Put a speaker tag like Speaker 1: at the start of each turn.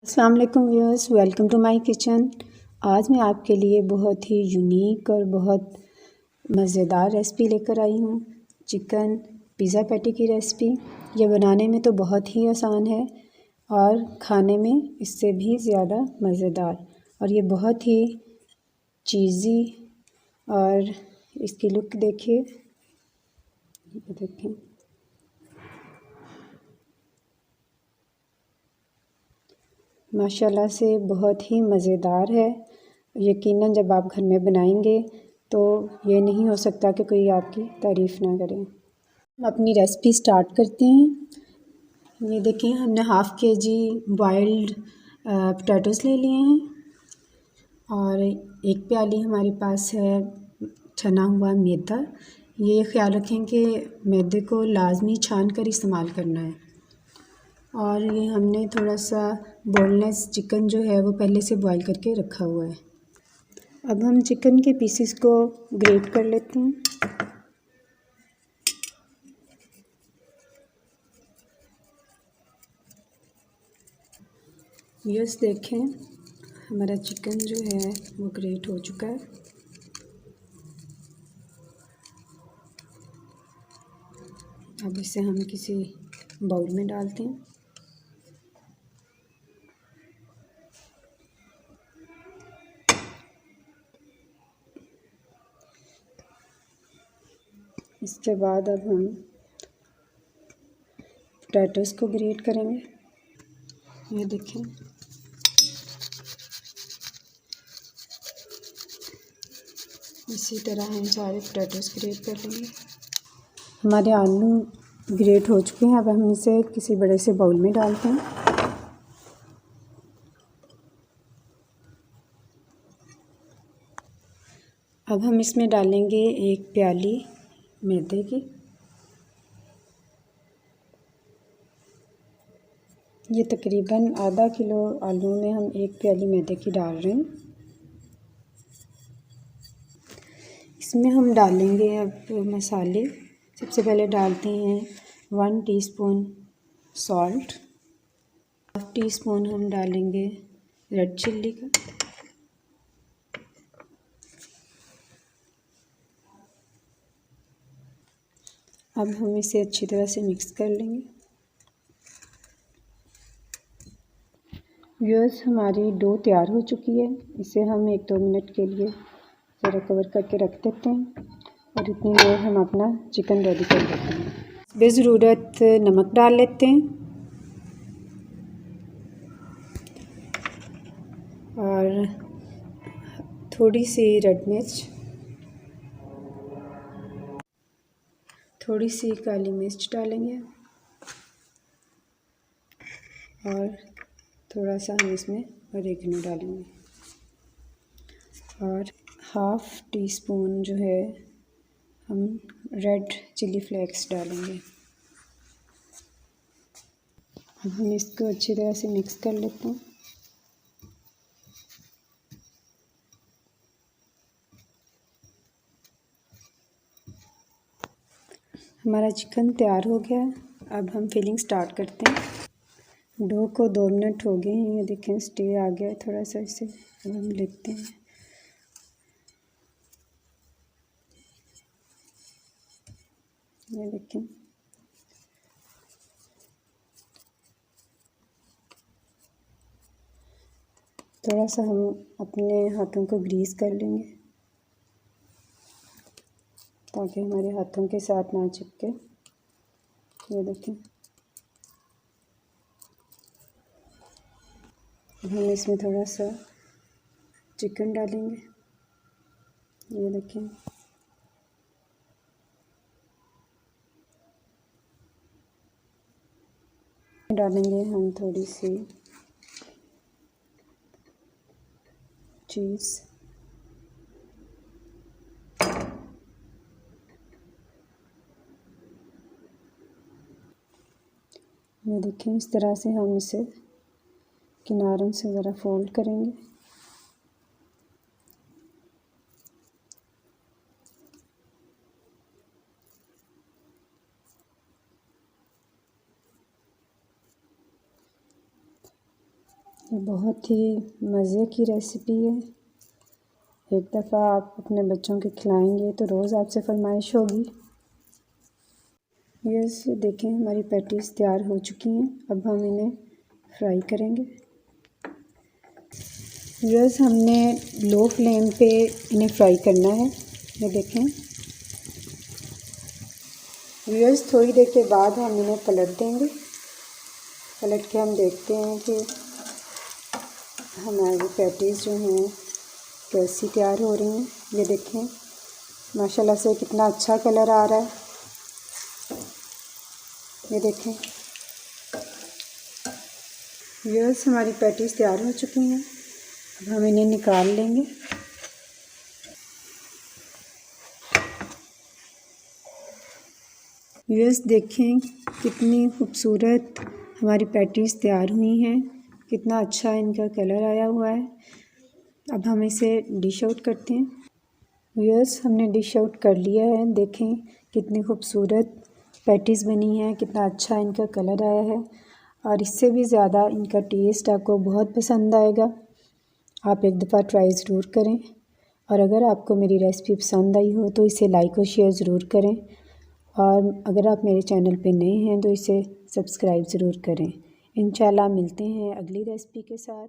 Speaker 1: अस्सलाम वालेकुम viewers, welcome to my kitchen. आज मैं आपके लिए बहुत ही यूनिक और बहुत मज़ेदार रेसिपी लेकर आई हूँ। चिकन पिज़्ज़ा पैटी की रेसिपी। ये बनाने में तो बहुत ही आसान है और खाने में इससे भी ज़्यादा मज़ेदार, और ये बहुत ही चीज़ी। और इसकी लुक देखिए, देखें माशाल्लाह से बहुत ही मज़ेदार है। यकीनन जब आप घर में बनाएंगे तो ये नहीं हो सकता कि कोई आपकी तारीफ़ ना करे। हम अपनी रेसिपी स्टार्ट करते हैं। ये देखिए, हमने हाफ़ केजी बॉइल्ड पोटैटोज़ ले लिए हैं और एक प्याली हमारे पास है छना हुआ मैदा। ये ख़्याल रखें कि मैदे को लाजमी छान कर इस्तेमाल करना है। और ये हमने थोड़ा सा बोनलेस चिकन जो है वो पहले से बॉईल करके रखा हुआ है। अब हम चिकन के पीसेस को ग्रेट कर लेते हैं। यस, देखें हमारा चिकन जो है वो ग्रेट हो चुका है। अब इसे हम किसी बाउल में डालते हैं। इसके बाद अब हम पोटैटोज़ को ग्रेट करेंगे। ये देखें, इसी तरह हम सारे पोटैटोज़ ग्रेट कर लेंगे। हमारे आलू ग्रेट हो चुके हैं। अब हम इसे किसी बड़े से बाउल में डालते हैं। अब हम इसमें डालेंगे एक प्याली मैदे की। ये तकरीबन आधा किलो आलू में हम एक प्याली मैदे की डाल रहे हैं। इसमें हम डालेंगे अब मसाले। सबसे पहले डालते हैं 1 teaspoon salt. Half tea spoon हम डालेंगे रेड चिल्ली का। अब हम इसे अच्छी तरह से मिक्स कर लेंगे। व्यूअर्स, हमारी डो तैयार हो चुकी है। इसे हम 1-2 मिनट के लिए ज़रा कवर करके रख देते हैं और इतनी देर हम अपना चिकन रेडी कर लेते हैं। बेज़रूरत नमक डाल लेते हैं और थोड़ी सी रेड मिर्च, थोड़ी सी काली मिर्च डालेंगे और थोड़ा सा हम इसमें ऑरिगेनो डालेंगे और हाफ़ टी स्पून जो है हम रेड चिली फ्लेक्स डालेंगे। अब हम इसको अच्छी तरह से मिक्स कर लेते हैं। हमारा चिकन तैयार हो गया। अब हम फिलिंग स्टार्ट करते हैं। डो को 2 मिनट हो गए हैं। ये देखें, स्टे आ गया है थोड़ा सा इसे। अब हम लेते हैं। ये देखें, थोड़ा सा हम अपने हाथों को ग्रीस कर लेंगे ताकि हमारे हाथों के साथ ना चिपके। ये देखें, हम इसमें थोड़ा सा चिकन डालेंगे। ये देखें, डालेंगे हम थोड़ी सी चीज़। ये देखें, इस तरह से हम इसे किनारों से ज़रा फोल्ड करेंगे। ये बहुत ही मज़े की रेसिपी है। एक दफ़ा आप अपने बच्चों के खिलाएंगे तो रोज़ आपसे फरमाइश होगी। यस, देखें हमारी पैटीज़ तैयार हो चुकी हैं। अब हम इन्हें फ्राई करेंगे। यस, हमने लो फ्लेम पे इन्हें फ्राई करना है। ये देखें व्यूअर्स, थोड़ी देर के बाद हम इन्हें पलट देंगे। पलट के हम देखते हैं कि हमारी पैटीज़ जो हैं कैसी तैयार हो रही हैं। ये देखें माशाल्लाह से कितना अच्छा कलर आ रहा है। ये देखें व्यूअर्स, हमारी पैटीज़ तैयार हो चुकी हैं। अब हम इन्हें निकाल लेंगे। व्यूअर्स देखें कितनी खूबसूरत हमारी पैटीज़ तैयार हुई हैं। कितना अच्छा इनका कलर आया हुआ है। अब हम इसे डिश आउट करते हैं। व्यूअर्स, हमने डिश आउट कर लिया है। देखें कितनी खूबसूरत पैटीज़ बनी हैं, कितना अच्छा इनका कलर आया है और इससे भी ज़्यादा इनका टेस्ट आपको बहुत पसंद आएगा। आप एक दफ़ा ट्राई ज़रूर करें और अगर आपको मेरी रेसिपी पसंद आई हो तो इसे लाइक और शेयर ज़रूर करें और अगर आप मेरे चैनल पे नए हैं तो इसे सब्सक्राइब ज़रूर करें। इंशाल्लाह मिलते हैं अगली रेसिपी के साथ।